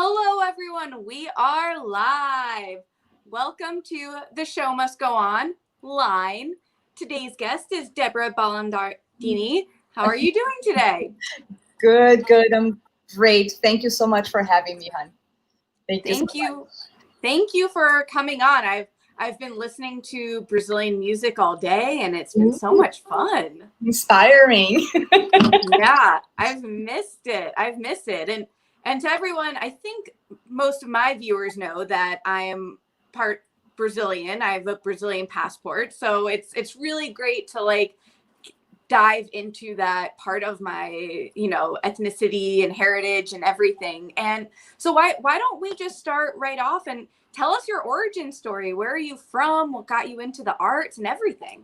Hello, everyone. We are live. Welcome to the show must go on line. Today's guest is Debora Balardini. How are you doing today? Good. I'm great. Thank you so much for having me, hon. Thank you. Thank you for coming on. I've been listening to Brazilian music all day, and it's been so much fun. Inspiring. Yeah, I've missed it. And to everyone, I think most of my viewers know that I am part Brazilian. I have a Brazilian passport, so it's really great to dive into that part of my, ethnicity and heritage and everything. And so why don't we just start right off and tell us your origin story? Where are you from? What got you into the arts and everything?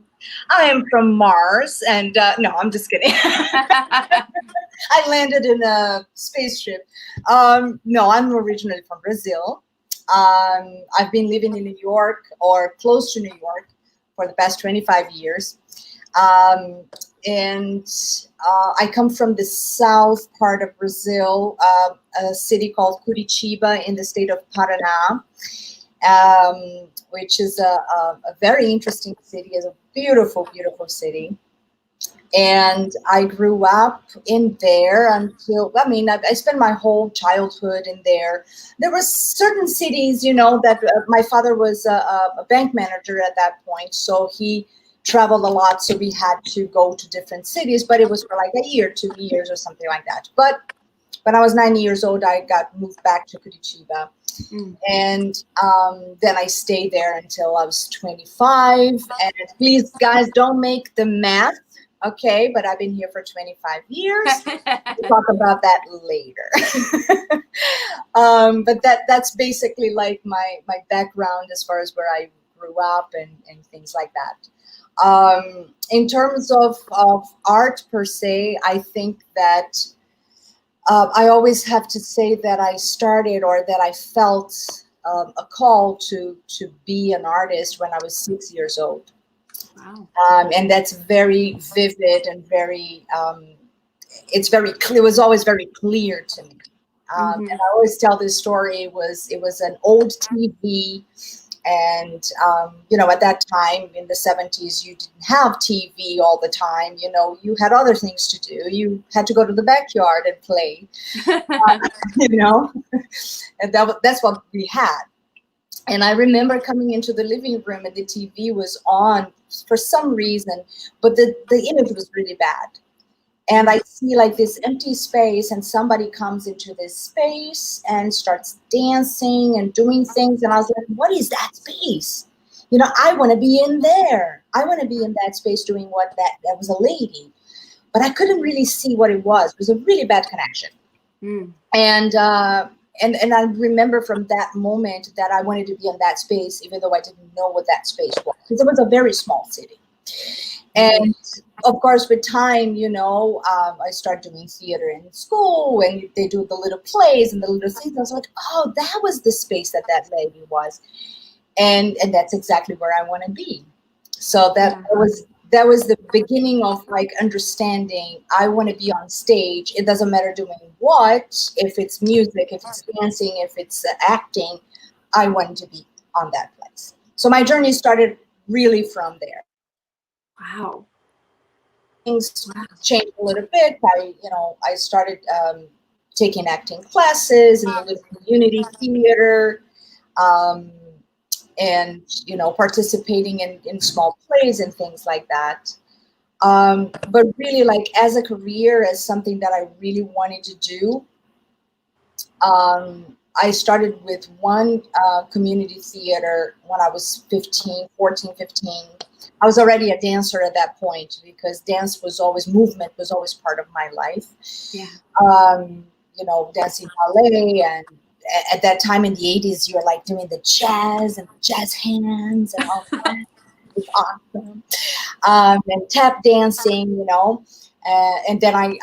I am from Mars, and no, I'm just kidding. I landed in a spaceship. No, I'm originally from Brazil. I've been living in New York or close to New York for the past 25 years. And I come from the south part of Brazil, a city called Curitiba in the state of Paraná, which is a very interesting city. It's a beautiful, beautiful city. And I grew up in there until, I spent my whole childhood in there. There were certain cities, that my father was a bank manager at that point. So he traveled a lot, so we had to go to different cities, but it was for like a year, 2 years or something like that. But when I was 9 years old, I got moved back to Curitiba. And then I stayed there until I was 25. And please, guys, don't make the math, okay? But I've been here for 25 years. We'll talk about that later. But that's basically like my background as far as where I grew up and things like that. In terms of art per se, I think that I always have to say that I started or that I felt a call to be an artist when I was 6 years old. Wow. And that's very vivid and very, it's very clear. It was always very clear to me. And I always tell this story. It was an old TV. And, at that time in the 70s, you didn't have TV all the time. You had other things to do. You had to go to the backyard and play, and that's what we had. And I remember coming into the living room and the TV was on for some reason, but the image was really bad. And I see like this empty space and somebody comes into this space and starts dancing and doing things. And I was like, what is that space? I want to be in there. I want to be in that space doing what that was a lady. But I couldn't really see what it was. It was a really bad connection. And I remember from that moment that I wanted to be in that space, even though I didn't know what that space was. Because it was a very small city. And of course, with time, I started doing theater in school, and they do the little plays and the little things. I was like, oh, that was the space that lady was, and that's exactly where I want to be. So that was the beginning of like understanding. I want to be on stage. It doesn't matter doing what. If it's music, if it's dancing, if it's acting, I want to be on that place. So my journey started really from there. Wow. Things changed a little bit. I started taking acting classes in the little community theater, and participating in small plays and things like that. But really, like as a career, as something that I really wanted to do, I started with one community theater when I was 15. I was already a dancer at that point because movement was always part of my life. Yeah. Dancing ballet, and at that time in the 80s, you were like doing the jazz and the jazz hands and all that. It was awesome. And tap dancing, and then I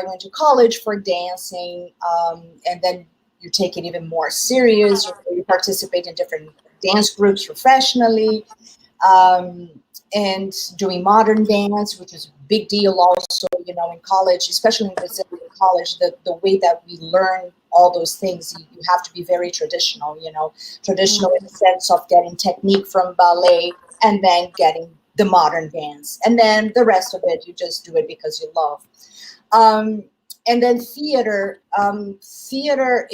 went to college for dancing, and then you take it even more serious. You participate in different dance groups professionally, and doing modern dance, which is big deal also, you know, in college, especially in Brazilian college, the way that we learn all those things, you have to be very traditional, you know, traditional in the sense of getting technique from ballet and then getting the modern dance. And then the rest of it, you just do it because you love. And then theater,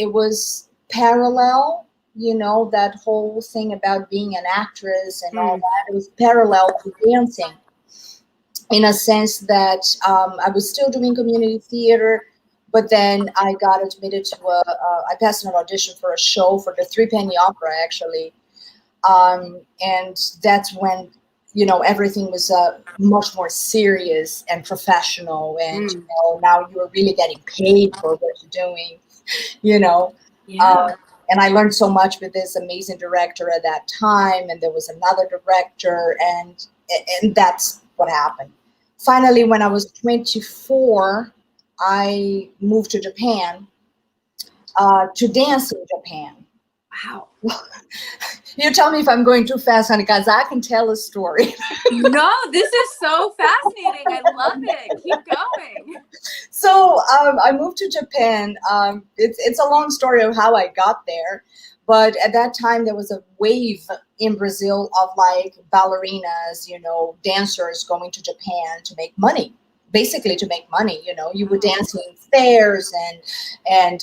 it was parallel, you know, that whole thing about being an actress and all that. It was parallel to dancing in a sense that I was still doing community theater, but then I got admitted to I passed an audition for a show for the Three Penny Opera, actually. And that's when, you know, everything was much more serious and professional. And, you know, now you're really getting paid for what you're doing, you know. Yeah. And I learned so much with this amazing director at that time. And there was another director, and that's what happened. Finally, when I was 24, I moved to Japan to dance in Japan. Wow. You tell me if I'm going too fast, honey, because I can tell a story. No, this is so fascinating. I love it. Keep going. So I moved to Japan. It's a long story of how I got there. But at that time, there was a wave in Brazil of like ballerinas, you know, dancers going to Japan to make money. Basically to make money, you know, you would dance in fairs and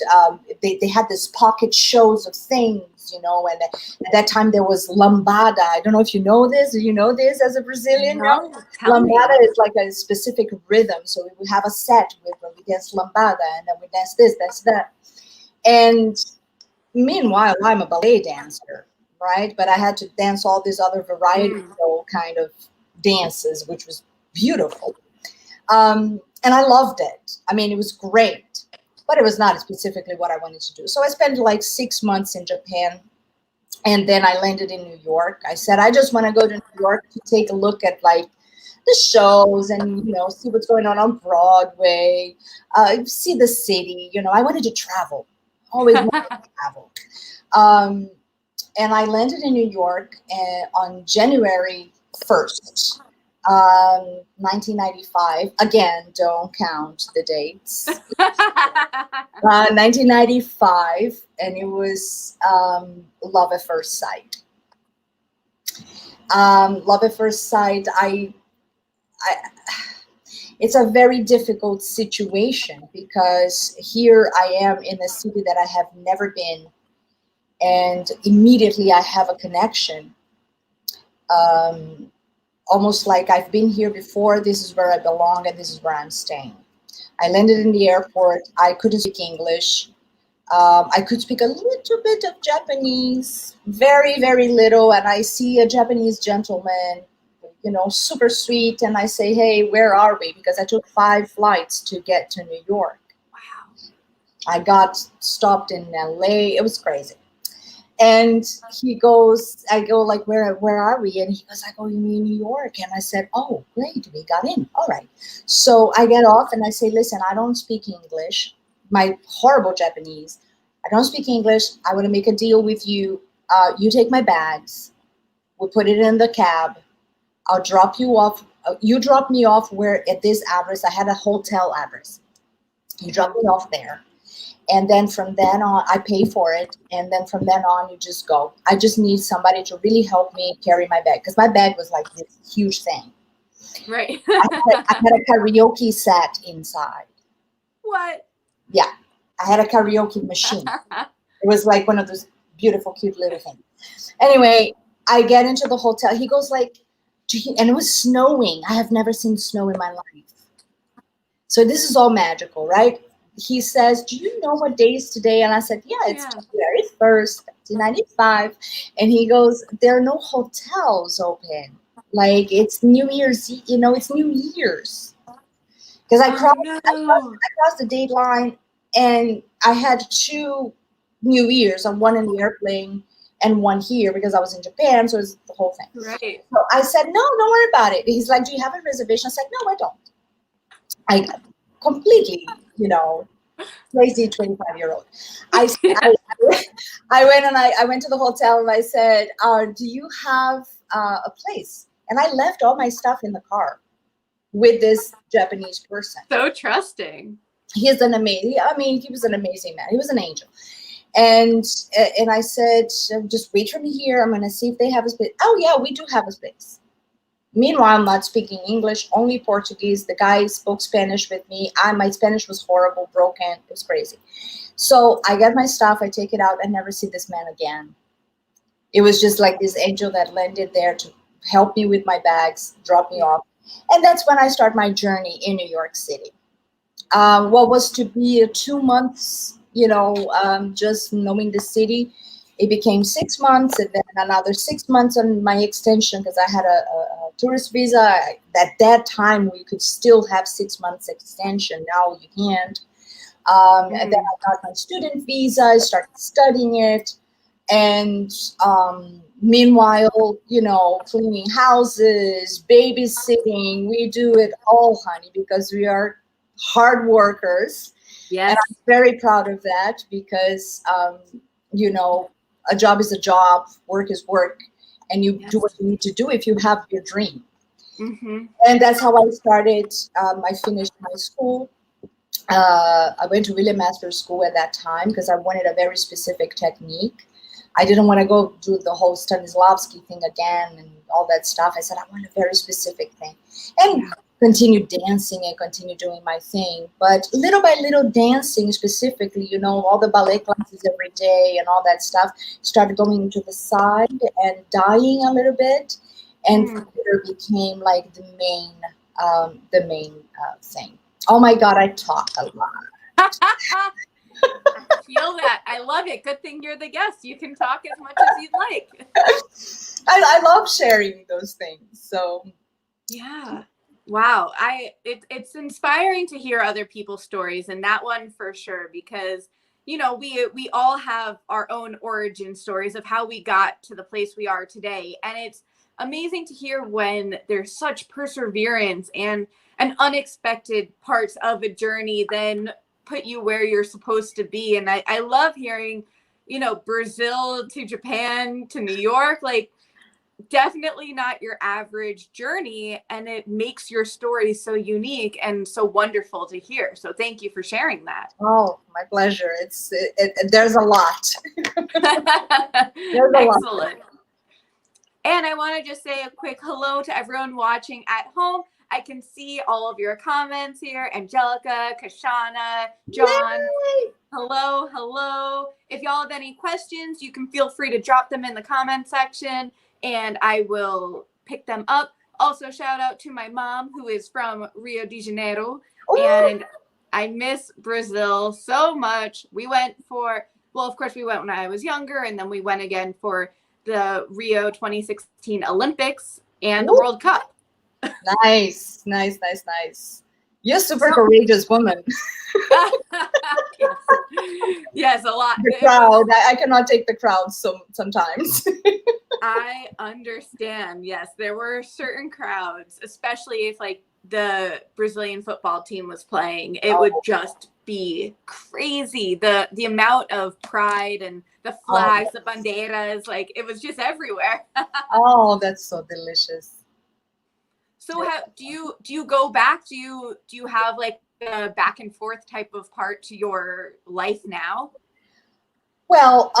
they had this pocket shows of things, you know, and at that time there was lambada. I don't know if you know this. Do you know this as a Brazilian? No, lambada is like a specific rhythm. So we would have a set where we dance lambada and then we dance this, dance that. And meanwhile, I'm a ballet dancer, right? But I had to dance all these other variety show kind of dances, which was beautiful. And I loved it. I mean, it was great, but it was not specifically what I wanted to do. So I spent like 6 months in Japan, and then I landed in New York. I said, I just want to go to New York to take a look at like the shows and, you know, see what's going on Broadway, see the city. You know, I wanted to travel, always wanted to travel. And I landed in New York on January 1st. 1995. Again, don't count the dates. 1995, and it was love at first sight. Love at first sight. It's a very difficult situation because here I am in a city that I have never been, and immediately I have a connection. Almost like I've been here before, this is where I belong, and this is where I'm staying. I landed in the airport. I couldn't speak English. I could speak a little bit of Japanese, very, very little, and I see a Japanese gentleman, you know, super sweet, and I say, hey, where are we? Because I took 5 flights to get to New York. Wow. I got stopped in LA. It was crazy. And he goes, I go like, where are we? And he goes, I go, you mean New York? And I said, oh, great, we got in. All right. So I get off and I say, listen, I don't speak English. My horrible Japanese. I don't speak English. I want to make a deal with you. You take my bags. We'll put it in the cab. I'll drop you off. You drop me off where at this address. I had a hotel address. You drop me off there. And then from then on, I pay for it. And then from then on, you just go. I just need somebody to really help me carry my bag. Because my bag was like this huge thing. Right. I had a karaoke set inside. What? Yeah. I had a karaoke machine. It was like one of those beautiful, cute little things. Anyway, I get into the hotel. He goes like, and it was snowing. I have never seen snow in my life. So this is all magical, right? He says, do you know what day is today? And I said, yeah, it's January 1st, 1995. And he goes, there are no hotels open. Like, it's New Year's, you know, it's New Year's. Because I crossed the date line, and I had 2 New Year's, one in the airplane and one here because I was in Japan. So it's the whole thing. Right. So I said, no, don't worry about it. He's like, do you have a reservation? I said, no, I don't. I completely, you know, crazy 25-year-old. I went to the hotel and I said, do you have a place? And I left all my stuff in the car. with this Japanese person. So trusting. He was an amazing man. He was an angel. And I said, just wait for me here. I'm going to see if they have a space. Oh, yeah, we do have a space. Meanwhile, I'm not speaking English, only Portuguese. The guy spoke Spanish with me. My Spanish was horrible, broken. It was crazy. So I get my stuff. I take it out. I never see this man again. It was just like this angel that landed there to help me with my bags, drop me off. And that's when I start my journey in New York City. What was to be 2 months, just knowing the city, it became 6 months, and then another 6 months on my extension because I had a tourist visa. At that time, we could still have 6 months extension. Now you can't. And then I got my student visa. I started studying it. And meanwhile, cleaning houses, babysitting, we do it all, honey, because we are hard workers. Yes. And I'm very proud of that because, a job is a job, work is work, and you do what you need to do if you have your dream. Mm-hmm. And that's how I started. I finished my school. I went to William Master's School at that time because I wanted a very specific technique. I didn't want to go do the whole Stanislavski thing again and all that stuff. I said, I want a very specific thing. And continue dancing and continue doing my thing. But little by little dancing specifically, all the ballet classes every day and all that stuff started going to the side and dying a little bit. And theater became like the main thing. Oh my God, I talk a lot. I feel that. I love it. Good thing you're the guest. You can talk as much as you'd like. I love sharing those things. So yeah. Wow. It's inspiring to hear other people's stories, and that one for sure, because we all have our own origin stories of how we got to the place we are today. And it's amazing to hear when there's such perseverance and unexpected parts of a journey then put you where you're supposed to be. And I love hearing, Brazil to Japan to New York, like definitely not your average journey. And it makes your story so unique and so wonderful to hear. So thank you for sharing that. Oh, my pleasure. There's a lot. Excellent. And I want to just say a quick hello to everyone watching at home. I can see all of your comments here. Angelica, Shoshana, John. Yay! Hello. If y'all have any questions, you can feel free to drop them in the comment section and I will pick them up. Also, shout out to my mom who is from Rio de Janeiro. Ooh. And I miss Brazil so much. We went of course we went when I was younger, and then we went again for the Rio 2016 Olympics and the World Cup. Nice. You're a super courageous woman. Yes, a lot. The crowd. I cannot take the crowd sometimes. I understand. Yes, there were certain crowds, especially if like the Brazilian football team was playing. It would just be crazy. The amount of pride and the flags, the bandeiras, like it was just everywhere. Oh, that's so delicious. So do you go back? Do you have like a back and forth type of part to your life now? Well,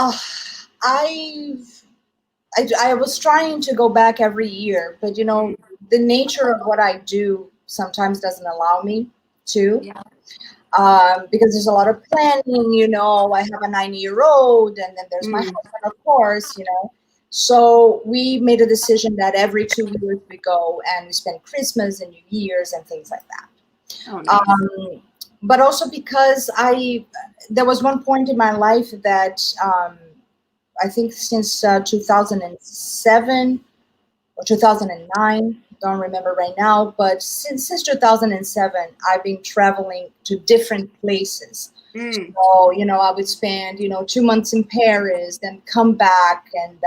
I was trying to go back every year, but the nature of what I do sometimes doesn't allow me to. Yeah. Because there's a lot of planning, I have a 9-year-old, and then there's my husband, of course, So we made a decision that every 2 years we go and we spend Christmas and New Year's and things like that. Oh, nice. But also because there was one point in my life that I think since 2007 or 2009, don't remember right now, but since 2007, I've been traveling to different places. So, I would spend, 2 months in Paris, then come back, and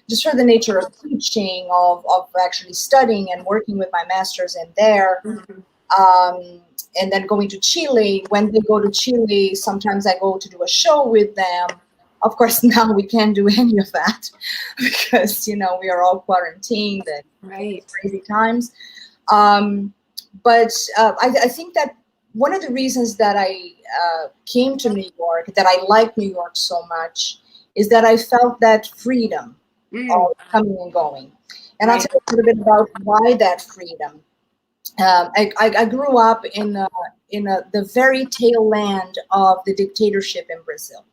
just for the nature of teaching, of actually studying and working with my masters in there. And then going to Chile. When they go to Chile, sometimes I go to do a show with them. Of course, now we can't do any of that because, we are all quarantined and crazy times. but I think that one of the reasons that I came to New York, that I like New York so much, is that I felt that freedom of coming and going. And I'll Right. tell you a little bit about why that freedom. I grew up in the very tail end of the dictatorship in Brazil.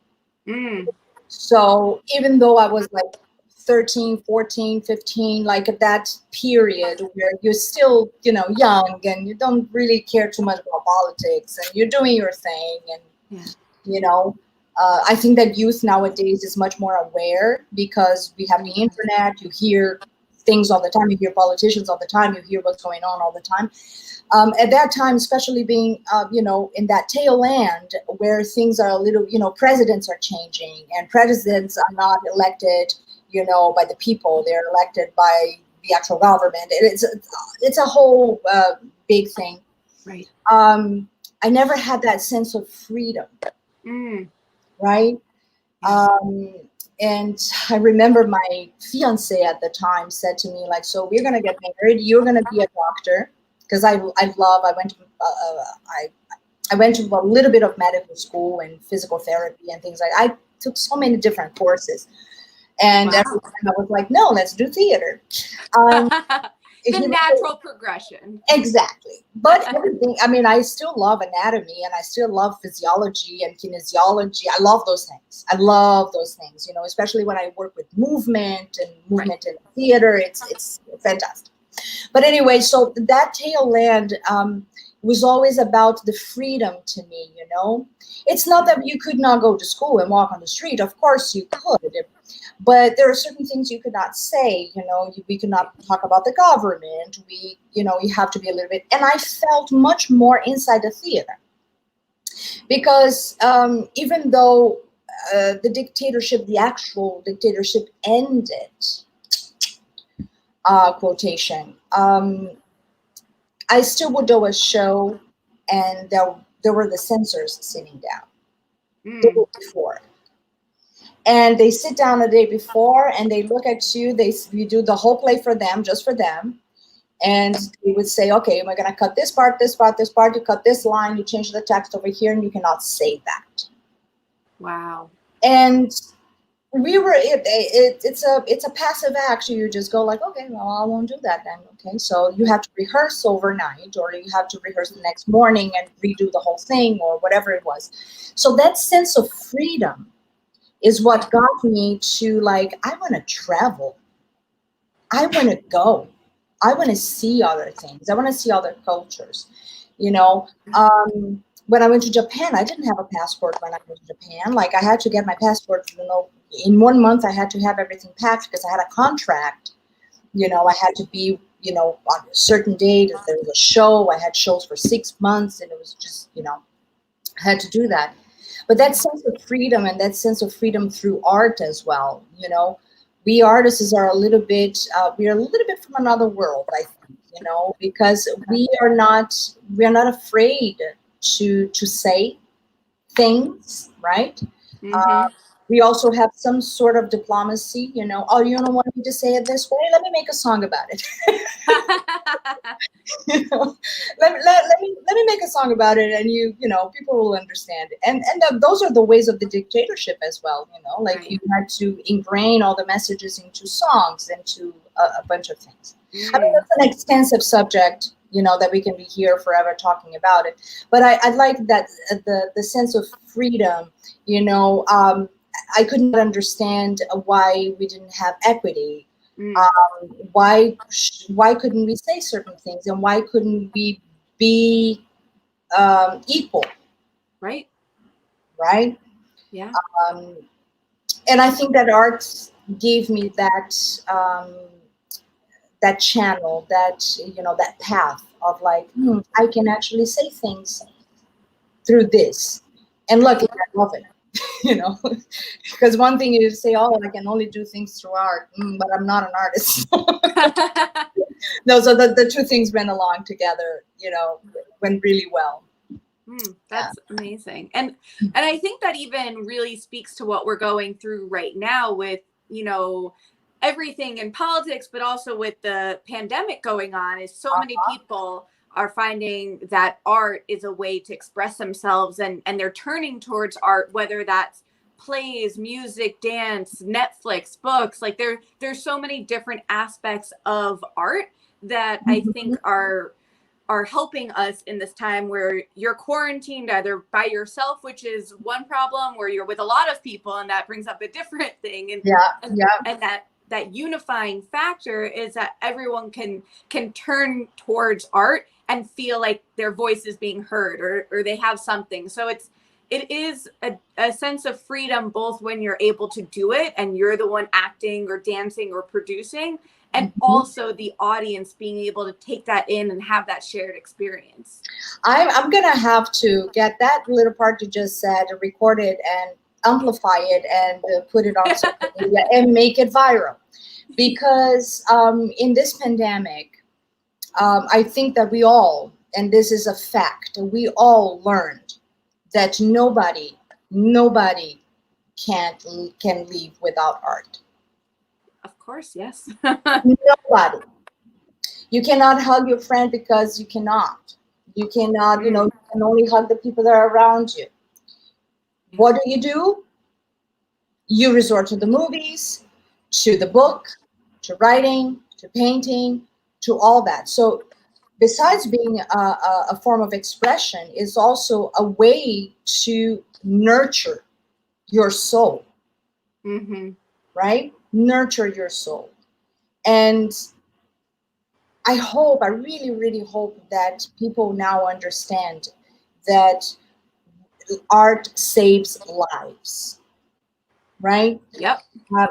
So even though I was like 13, 14, 15, like at that period where you're still, young and you don't really care too much about politics and you're doing your thing. And, I think that youth nowadays is much more aware because we have the internet, you hear things all the time, you hear politicians all the time, you hear what's going on all the time. At that time, especially being, in that tail end where things are a little, presidents are changing and presidents are not elected, by the people. They're elected by the actual government. It's a whole big thing. Right. I never had that sense of freedom. Right. And I remember my fiance at the time said to me, like, so we're going to get married. You're going to be a doctor. Because I went to a little bit of medical school and physical therapy and things like that. I took so many different courses. And every time I was like, no, let's do theater. The natural progression. Exactly. But everything, I still love anatomy and I still love physiology and kinesiology. I love those things. Especially when I work with movement in theater. It's fantastic. But anyway, so that tail end was always about the freedom to me, It's not that you could not go to school and walk on the street. Of course you could. But there are certain things you could not say, we could not talk about the government. You have to be a little bit. And I felt much more inside the theater. Because even though the actual dictatorship ended, quotation, I still would do a show and there were the censors sitting down the day before. And they sit down the day before and they look at you, you do the whole play for them, just for them. And they would say, okay, we're going to cut this part, this part, this part, you cut this line, you change the text over here, and you cannot say that. Wow. And it's a passive act. You just go like, okay, well, I won't do that then. Okay, so you have to rehearse overnight, or you have to rehearse the next morning and redo the whole thing, or whatever it was. So that sense of freedom is what got me to like, I want to travel. I want to go. I want to see other things. I want to see other cultures. When I went to Japan, I didn't have a passport when I went to Japan. Like I had to get my passport, in 1 month I had to have everything packed because I had a contract. I had to be, on a certain date. There was a show. I had shows for 6 months and it was just, I had to do that. But that sense of freedom and that sense of freedom through art as well, we artists are a little bit from another world, I think, because we are not afraid to say things, right? We also have some sort of diplomacy, oh, you don't want me to say it this way? Let me make a song about it. Let me make a song about it, and people will understand it. And those are the ways of the dictatorship as well. Like you had to ingrain all the messages into songs, into a bunch of things. That's an extensive subject, that we can be here forever talking about it. But I like that the sense of freedom. I could not understand why we didn't have equity. Why couldn't we say certain things, and why couldn't we be equal? Right. Yeah. And I think that art gave me that that channel, that path of like, I can actually say things through this, and look, I love it. Because one thing is to say, oh, I can only do things through art, but I'm not an artist. No, so the two things went along together, went really well. That's amazing. And I think that even really speaks to what we're going through right now with, everything in politics, but also with the pandemic going on, is so many people are finding that art is a way to express themselves, and they're turning towards art, whether that's plays, music, dance, Netflix, books. Like there's so many different aspects of art that I think are helping us in this time where you're quarantined either by yourself, which is one problem, or you're with a lot of people, and that brings up a different thing. And and that unifying factor is that everyone can turn towards art and feel like their voice is being heard, or they have something. So it is a sense of freedom, both when you're able to do it and you're the one acting or dancing or producing, and also the audience being able to take that in and have that shared experience. I'm gonna have to get that little part you just said, record it and amplify it and put it on social media and make it viral. Because in this pandemic, I think that we all, and this is a fact, we all learned that nobody can live without art. Of course, yes. Nobody. You cannot hug your friend because you cannot. You cannot, you can only hug the people that are around you. What do? You resort to the movies, to the book, to writing, to painting, to all that. So besides being a form of expression, is also a way to nurture your soul, right? Nurture your soul. And I really, really hope that people now understand that art saves lives, right? Yep.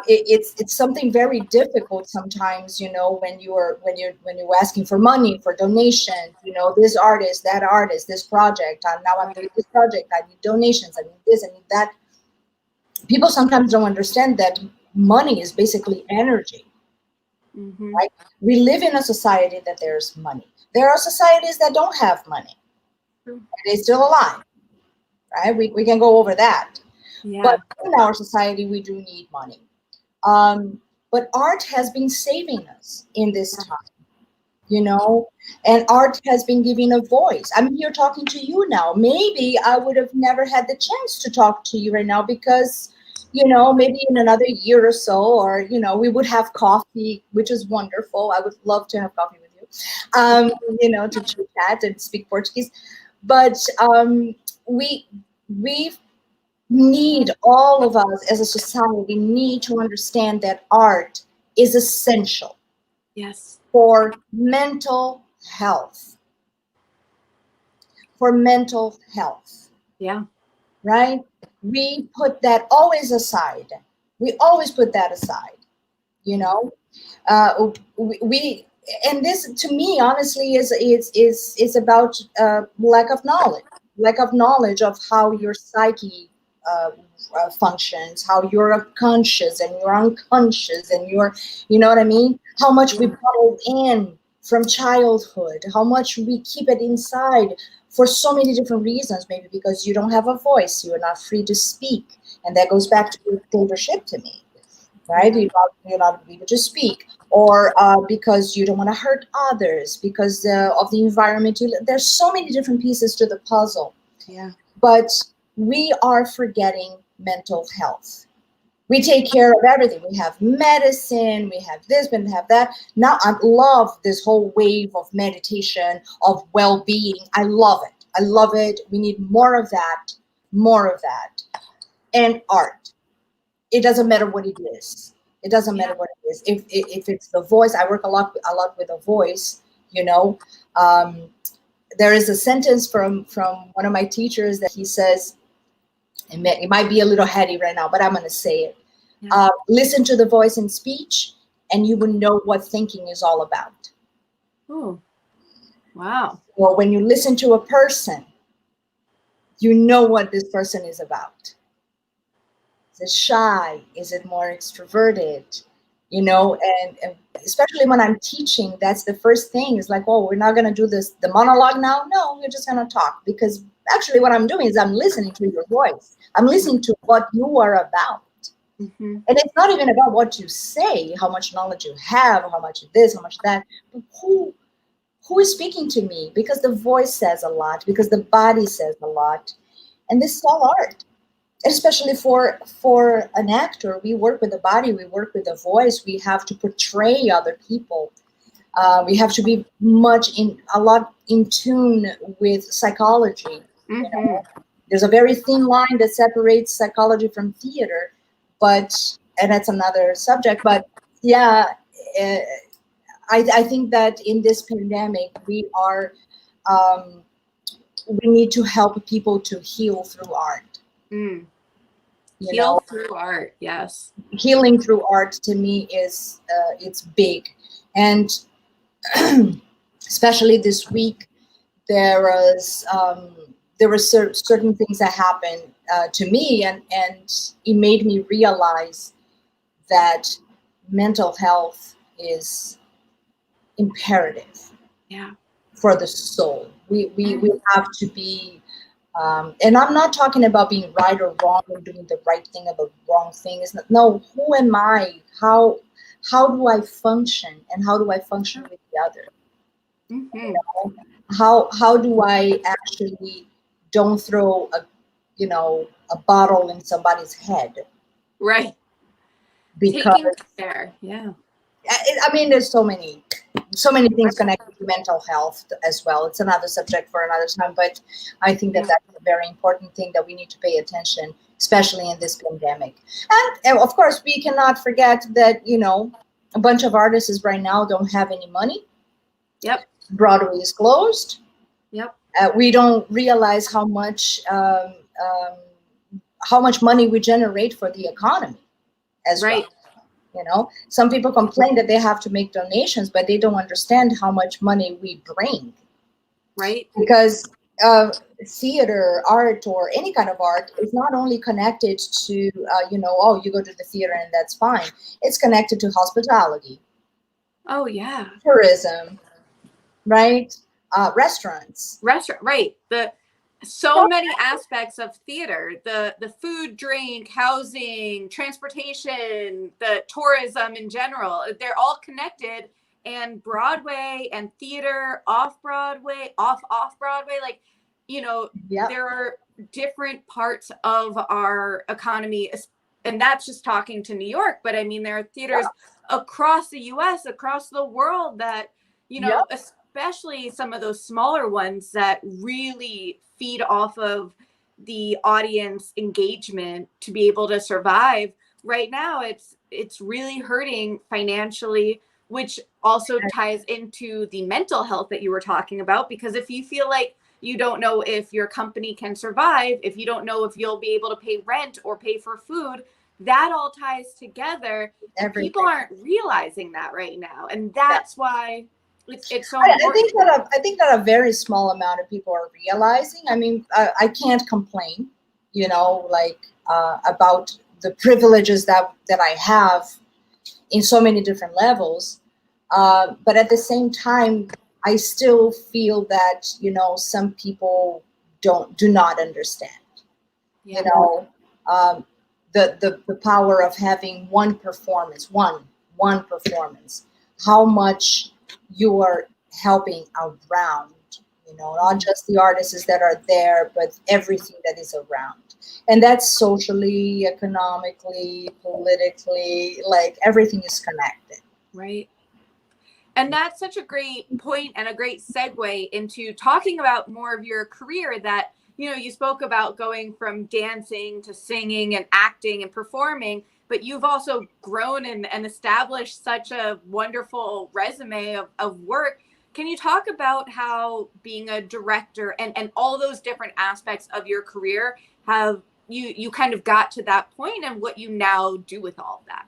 It's something very difficult sometimes, when you're asking for money, for donations, this artist, that artist, this project, now I'm doing this project, I need donations, I need this, I need that. People sometimes don't understand that money is basically energy. Right? We live in a society that there's money. There are societies that don't have money. They're still alive, right? We can go over that. Yeah. But in our society, we do need money. But art has been saving us in this time, and art has been giving a voice. I'm here talking to you now. Maybe I would have never had the chance to talk to you right now because, maybe in another year or so, or, we would have coffee, which is wonderful. I would love to have coffee with you, to chit chat and speak Portuguese. But we need, all of us as a society need to understand that art is essential. Yes. For mental health. For mental health. Yeah. Right? We put that always aside. We always put that aside. We and this, to me, honestly, is about lack of knowledge of how your psyche functions, how you're conscious and you're unconscious, and you know what I mean? How much we bottle in from childhood, how much we keep it inside for so many different reasons. Maybe because you don't have a voice, you're not free to speak, and that goes back to dictatorship to me, right? You're not able to speak, or because you don't want to hurt others, because of the environment. There's so many different pieces to the puzzle. Yeah. But we are forgetting mental health. We take care of everything. We have medicine, we have this, we have that. Now I love this whole wave of meditation, of well-being. I love it. I love it. We need more of that, And art. It doesn't matter what it is. It doesn't matter what it is. If it's the voice, I work a lot with a voice, there is a sentence from one of my teachers that he says, it might be a little heady right now, but I'm going to say it. Listen to the voice in speech, and you will know what thinking is all about. Oh, wow. Well, when you listen to a person, you know what this person is about. Is it shy? Is it more extroverted? And especially when I'm teaching, that's the first thing. Is like, oh, we're not going to do the monologue now. No, we're just going to talk, because actually what I'm doing is I'm listening to your voice. I'm listening to what you are about. And it's not even about what you say, how much knowledge you have, how much of this, how much of that, but who who is speaking to me, because the voice says a lot, because the body says a lot. And this is all art, especially for an actor. We work with the body, we work with the voice, we have to portray other people. We have to be a lot in tune with psychology. You know? There's a very thin line that separates psychology from theater, and that's another subject. But yeah, I think that in this pandemic, we need to help people to heal through art. Heal through art, yes. Healing through art to me is it's big, and especially this week, there were certain things that happened to me, and it made me realize that mental health is imperative for the soul. We have to be, and I'm not talking about being right or wrong or doing the right thing or the wrong thing. No, who am I? How do I function, and how do I function with the other? You know? How do I actually don't throw a bottle in somebody's head? Right. Because taking care. Yeah. I mean, there's so many things connected to mental health as well. It's another subject for another time, but I think that that's a very important thing that we need to pay attention, especially in this pandemic. And of course, we cannot forget that, a bunch of artists right now don't have any money. Yep. Broadway is closed. Yep. We don't realize how much money we generate for the economy as well. Some people complain that they have to make donations, but they don't understand how much money we bring. Right. Because theater, art, or any kind of art is not only connected to, you go to the theater and that's fine. It's connected to hospitality. Oh, yeah. Tourism, right? Restaurants. Right. So many aspects of theater, the food, drink, housing, transportation, the tourism in general, they're all connected. And Broadway and theater, off Broadway, off Broadway, there are different parts of our economy. And that's just talking to New York. But I mean, there are theaters across the US, across the world that, especially some of those smaller ones that really feed off of the audience engagement to be able to survive. Right now, it's really hurting financially, which also ties into the mental health that you were talking about. Because if you feel like you don't know if your company can survive, if you don't know if you'll be able to pay rent or pay for food, that all ties together. People aren't realizing that right now, and that's why it's so important. I think that a very small amount of people are realizing. I mean, I can't complain, about the privileges that I have in so many different levels. But at the same time, I still feel that, some people do not understand, the power of having one performance, how much you are helping around, not just the artists that are there, but everything that is around. And that's socially, economically, politically, everything is connected. Right. And that's such a great point and a great segue into talking about more of your career that, you spoke about going from dancing to singing and acting and performing, but you've also grown and established such a wonderful resume of work. Can you talk about how being a director and all those different aspects of your career have you kind of got to that point and what you now do with all of that?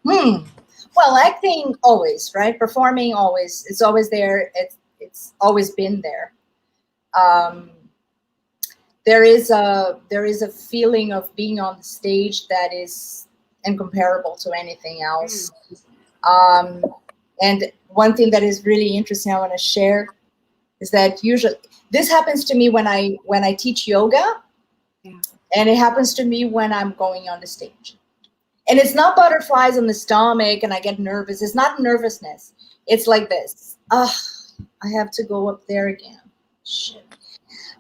Well, acting always, right? Performing always. It's always there. It's always been there. There is a feeling of being on the stage that is incomparable to anything else. And one thing that is really interesting I want to share is that usually this happens to me when I teach yoga, and it happens to me when I'm going on the stage. And it's not butterflies on the stomach and I get nervous. It's not nervousness. It's like this. I have to go up there again. Shit.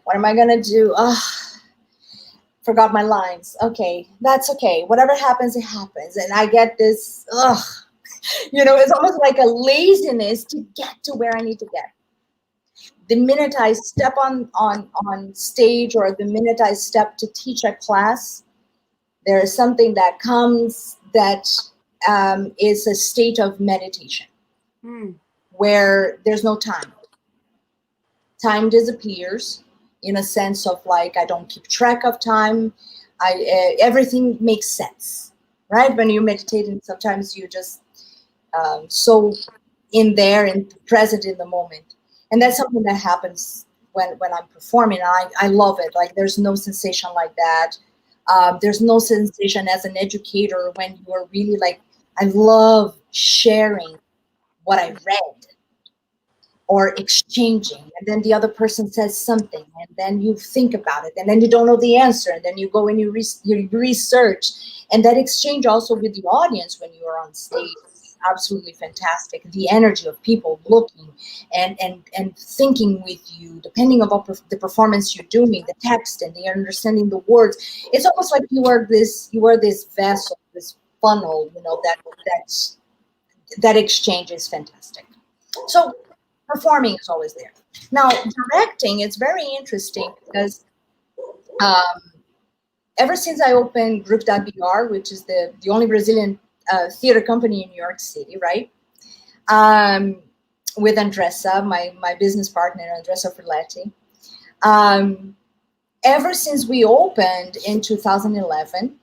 What am I gonna do? Forgot my lines. Okay, that's okay. Whatever happens, it happens. And I get this, it's almost like a laziness to get to where I need to get. The minute I step on stage, or the minute I step to teach a class, there is something that comes that is a state of meditation, where there's no time. Time disappears, in a sense of like, I don't keep track of time. Everything makes sense, right? When you meditate, and sometimes you just so in there and present in the moment. And that's something that happens when I'm performing. I love it. Like, there's no sensation like that. There's no sensation as an educator when you are really like, I love sharing what I read, or exchanging, and then the other person says something, and then you think about it, and then you don't know the answer, and then you go and you research, and that exchange also with the audience when you are on stage is absolutely fantastic. The energy of people looking and thinking with you, depending on what the performance you're doing, the text, and the understanding the words. It's almost like you are this vessel, this funnel, that exchange is fantastic. So performing is always there. Now, directing, it's very interesting because ever since I opened Group.BR, which is the only Brazilian theater company in New York City, right? With Andressa, my business partner, Andressa Friletti. Ever since we opened in 2011,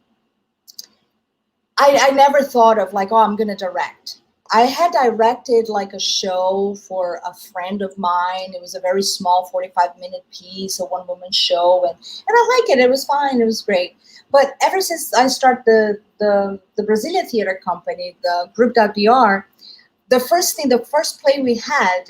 I never thought of like, oh, I'm going to direct. I had directed like a show for a friend of mine. It was a very small 45-minute piece, a one-woman show, and I like it. It was fine. It was great. But ever since I started the Brazilian theater company, the Group.BR, the first play we had,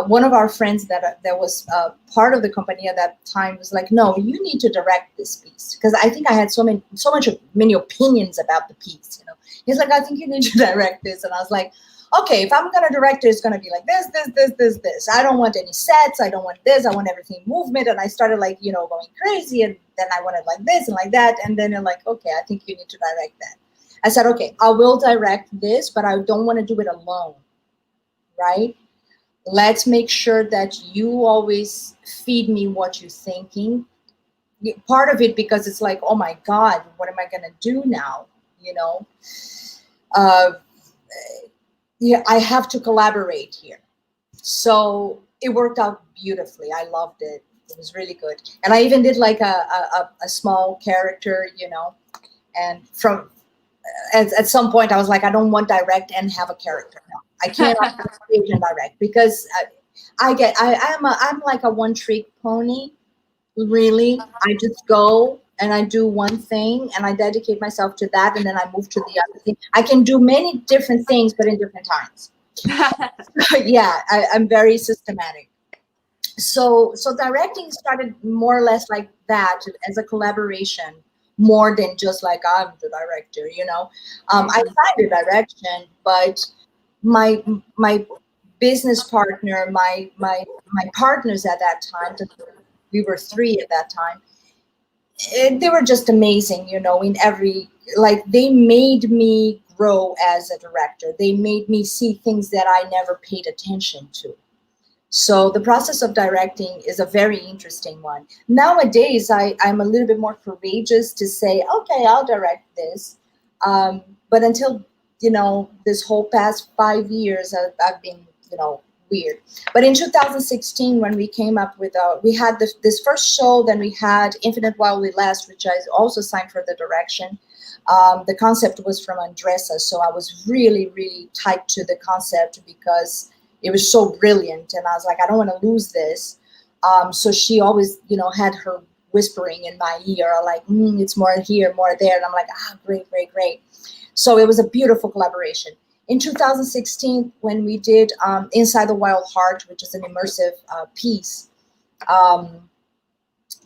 one of our friends that was part of the company at that time was like, no, you need to direct this piece, because I think I had so many opinions about the piece. He's like, I think you need to direct this, and I was like, okay, if I'm gonna direct it, it's gonna be like this. I don't want any sets. I don't want this. I want everything movement. And I started like going crazy, and then I wanted like this and like that, and then they're like, okay, I think you need to direct that. I said, okay, I will direct this, but I don't want to do it alone, right? Let's make sure that you always feed me what you're thinking. Part of it because it's like, oh my God, what am I going to do now? Yeah, I have to collaborate here. So it worked out beautifully. I loved it. It was really good. And I even did like a small character, and from at some point I was like, I don't want direct and have a character. No, I can't stage and direct, because I'm like a one-trick pony. Really, I just go and I do one thing and I dedicate myself to that, and then I move to the other thing. I can do many different things, but in different times. Yeah, I'm very systematic. So directing started more or less like that, as a collaboration, more than just like I'm the director. I tried the direction, but my business partner, my partners at that time, we were 3 at that time, they were just amazing, in every, like, they made me grow as a director. They made me see things that I never paid attention to. So the process of directing is a very interesting one. Nowadays, I'm a little bit more courageous to say, okay, I'll direct this. But until, this whole past 5 years, I've been, weird. But in 2016, when we came up with, we had this first show, then we had Infinite While We Last, which I also signed for the direction. The concept was from Andressa, so I was really, really tied to the concept because it was so brilliant, and I was like, I don't want to lose this. So she always, had her whispering in my ear, like, it's more here, more there, and I'm like, great, great, great. So it was a beautiful collaboration. In 2016, when we did Inside the Wild Heart, which is an immersive piece,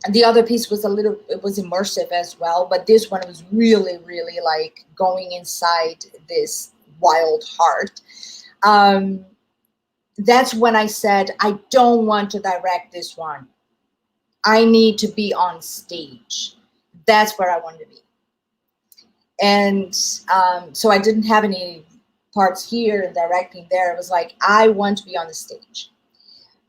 the other piece was it was immersive as well, but this one was really, really like going inside this wild heart. that's when I said, I don't want to direct this one. I need to be on stage. That's where I want to be. And so I didn't have any parts here and directing there. It was like, I want to be on the stage.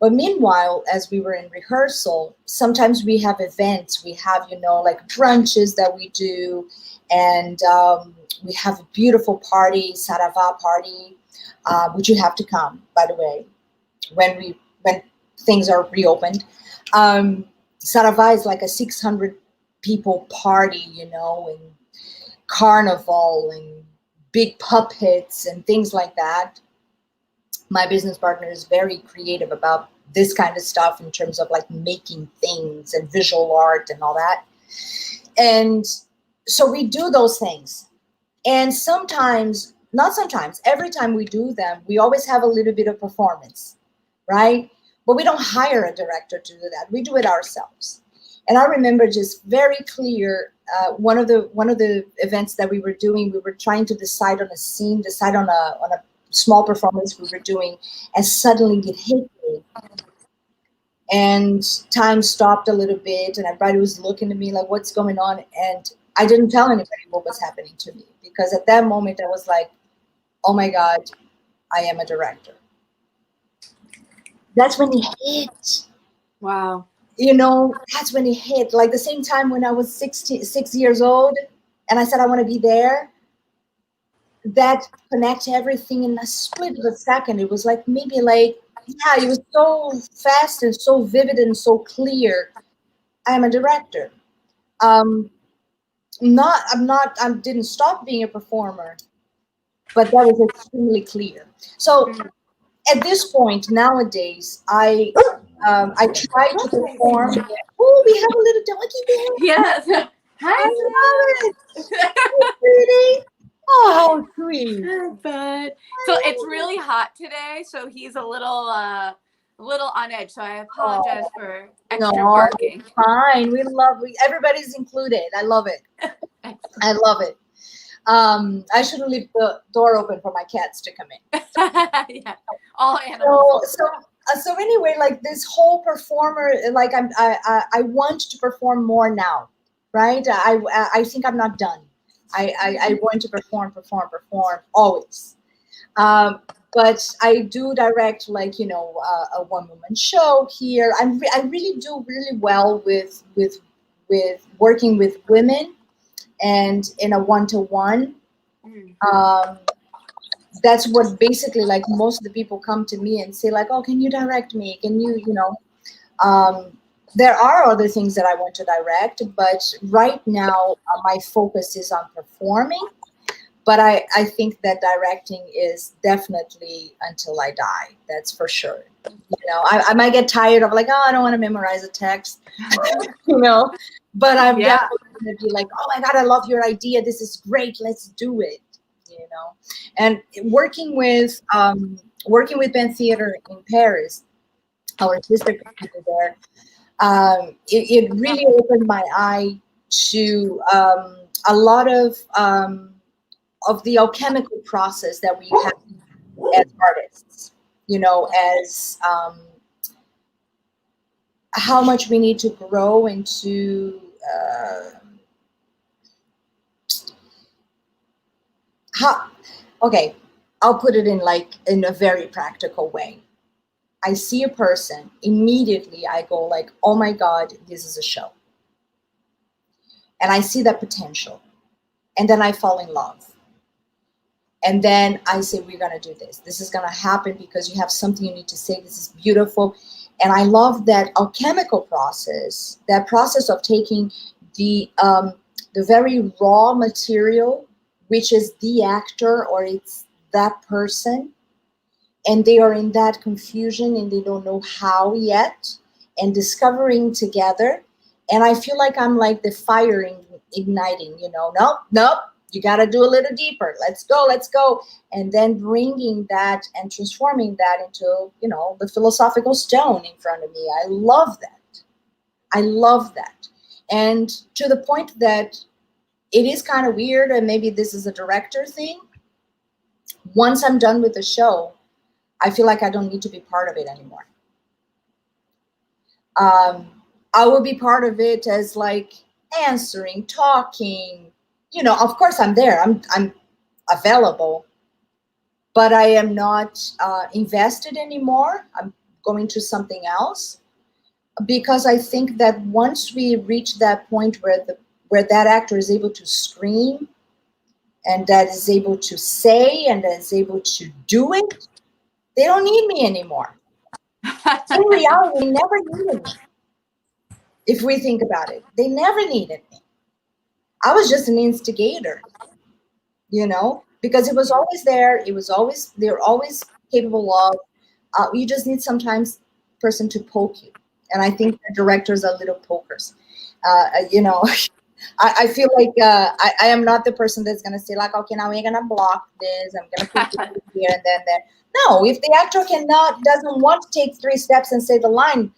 But meanwhile, as we were in rehearsal, sometimes we have events. We have, like brunches that we do. And we have a beautiful party, Sarava party, which you have to come, by the way, when things are reopened. Sarava is like a 600 people party, and carnival and big puppets and things like that. My business partner is very creative about this kind of stuff in terms of like making things and visual art and all that. And so we do those things. And sometimes, not sometimes, every time we do them, we always have a little bit of performance, right? But we don't hire a director to do that. We do it ourselves. And I remember just very clear, one of the events that we were doing, we were trying to decide on a scene, decide on a small performance we were doing, and suddenly it hit me. And time stopped a little bit, and everybody was looking at me like, what's going on? And I didn't tell anybody what was happening to me, because at that moment I was like, oh my God, I am a director. That's when it hit. Wow. That's when it hit. Like the same time when I was 6 years old and I said, I want to be there. That connects everything in a split of a second. It was like, maybe like, yeah, it was so fast and so vivid and so clear. I am a director. I didn't stop being a performer, but that was extremely clear. So at this point nowadays, I try to perform. Oh, we have a little doggy there. Yes. Hi, I love it. Pretty. Oh, how sweet. But so it's really hot today, so he's a little on edge. So I apologize for extra barking. Fine. Everybody's included. I love it. I love it. I should leave the door open for my cats to come in. Yeah, all animals. So anyway, like this whole performer, like I want to perform more now, right? I think I'm not done. I want to perform always. But I do direct, like, a one-woman show here. I really do really well with working with women and in a one-to-one. That's what basically, like, most of the people come to me and say like, oh, can you direct me? Can you, there are other things that I want to direct, but right now my focus is on performing. But I think that directing is definitely until I die. That's for sure. I might get tired of like, oh, I don't want to memorize a text, but I'm definitely going to be like, oh my God, I love your idea. This is great. Let's do it. And working with Ben Theater in Paris, our sister company there, it really opened my eye to a lot of the alchemical process that we have as artists, as how much we need to grow into I'll put it in a very practical way. I see a person, immediately I go like, oh my God, this is a show. And I see that potential. And then I fall in love. And then I say, we're going to do this. This is going to happen because you have something you need to say. This is beautiful. And I love that alchemical process, that process of taking the very raw material, which is the actor or it's that person, and they are in that confusion and they don't know how yet, and discovering together. And I feel like I'm like the fire igniting, nope, you got to do a little deeper. Let's go. And then bringing that and transforming that into, the philosophical stone in front of me. I love that. And to the point that it is kind of weird, and maybe this is a director thing. Once I'm done with the show, I feel like I don't need to be part of it anymore. I will be part of it as like answering, talking, of course I'm there. I'm available, but I am not invested anymore. I'm going to something else, because I think that once we reach that point where that actor is able to scream, and that is able to say, and that is able to do it, they don't need me anymore. In reality, they never needed me. If we think about it, they never needed me. I was just an instigator, because it was always there. They were always capable of. You just need sometimes person to poke you, and I think that directors are little pokers. I feel like I am not the person that's gonna say like, okay, now we're gonna block this. I'm gonna put it here and then there. No, if the actor doesn't want to take 3 steps and say the line,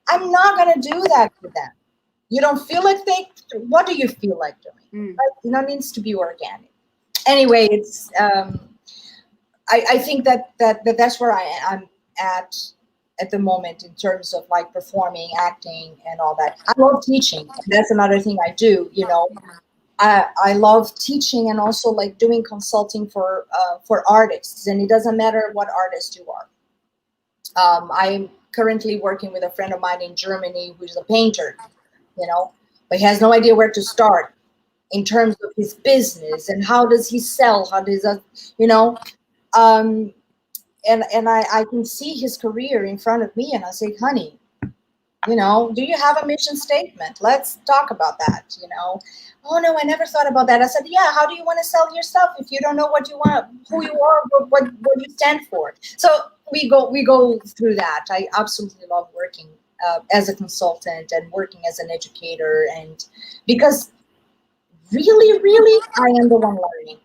I'm not gonna do that for them. You don't feel like what do you feel like doing? It needs to be organic. Anyway, it's I think that's where I'm at the moment in terms of like performing, acting, and all that. I love teaching. That's another thing I do. I love teaching, and also like doing consulting for artists. And it doesn't matter what artist you are. I'm currently working with a friend of mine in Germany who's a painter, but he has no idea where to start in terms of his business and how does he sell, how does and I can see his career in front of me, and I say, honey, do you have a mission statement? Let's talk about that. Oh no, I never thought about that. I said, yeah, how do you want to sell your stuff if you don't know what you want, who you are, what you stand for? So we go through that. I absolutely love working as a consultant and working as an educator, and because really I am the one learning.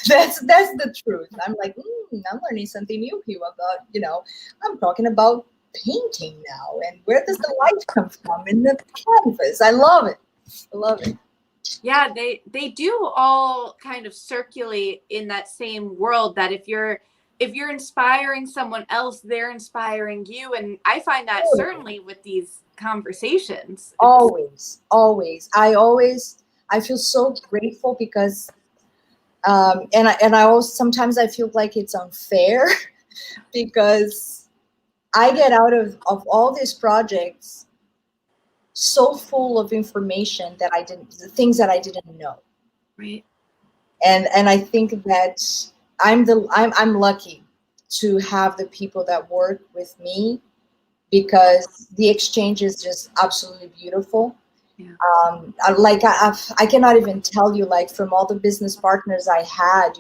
That's the truth. I'm like, I'm learning something new here about, I'm talking about painting now, and where does the light come from in the canvas? I love it. Yeah, they do all kind of circulate in that same world, that if you're inspiring someone else, they're inspiring you. And I find that certainly with these conversations. Always. I feel so grateful because and I also sometimes I feel like it's unfair because I get out of all these projects so full of information that the things that I didn't know. Right. And I think that I'm lucky to have the people that work with me, because the exchange is just absolutely beautiful. Yeah. I cannot even tell you, like, from all the business partners I had,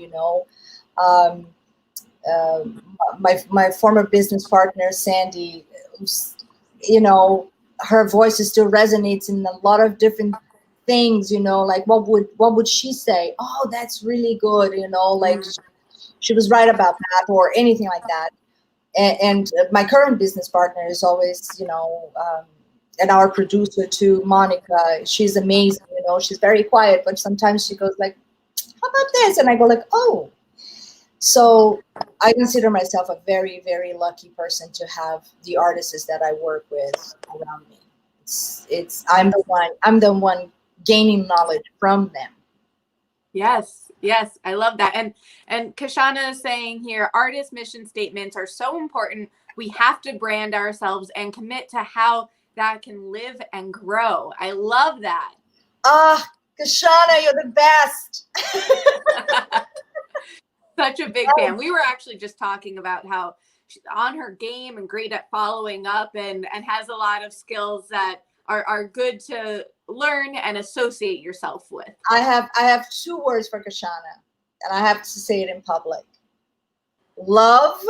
my former business partner, Sandy, her voice still resonates in a lot of different things, like what would she say? Oh, that's really good. Like she was right about that, or anything like that. And my current business partner is always, and our producer too, Monica, she's amazing. She's very quiet, but sometimes she goes like, how about this? And I go like, oh. So I consider myself a very, very lucky person to have the artists that I work with around me. I'm the one gaining knowledge from them. Yes, I love that. And Shoshana is saying here, artist mission statements are so important. We have to brand ourselves and commit to how that can live and grow. I love that. Shoshana, you're the best. Such a big fan. We were actually just talking about how she's on her game and great at following up, and has a lot of skills that are good to learn and associate yourself with. I have 2 words for Shoshana, and I have to say it in public. Love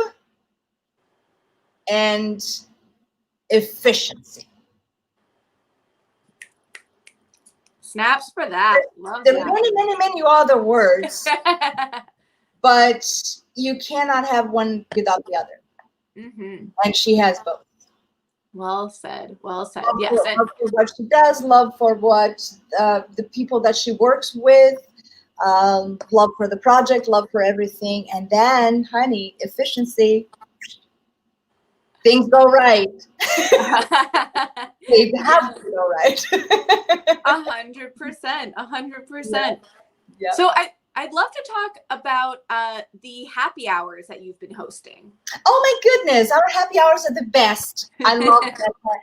and efficiency. Snaps for that. Love there that. are many other words, but you cannot have one without the other. Mm-hmm. And she has both. Well said. Well said. Love Yes. for what she does, love for what the people that she works with, love for the project, love for everything. And then, honey, efficiency, things go right. They have to go right. 100%, 100%. Yeah. So I'd love to talk about the happy hours that you've been hosting. Oh my goodness, our happy hours are the best. I love that part.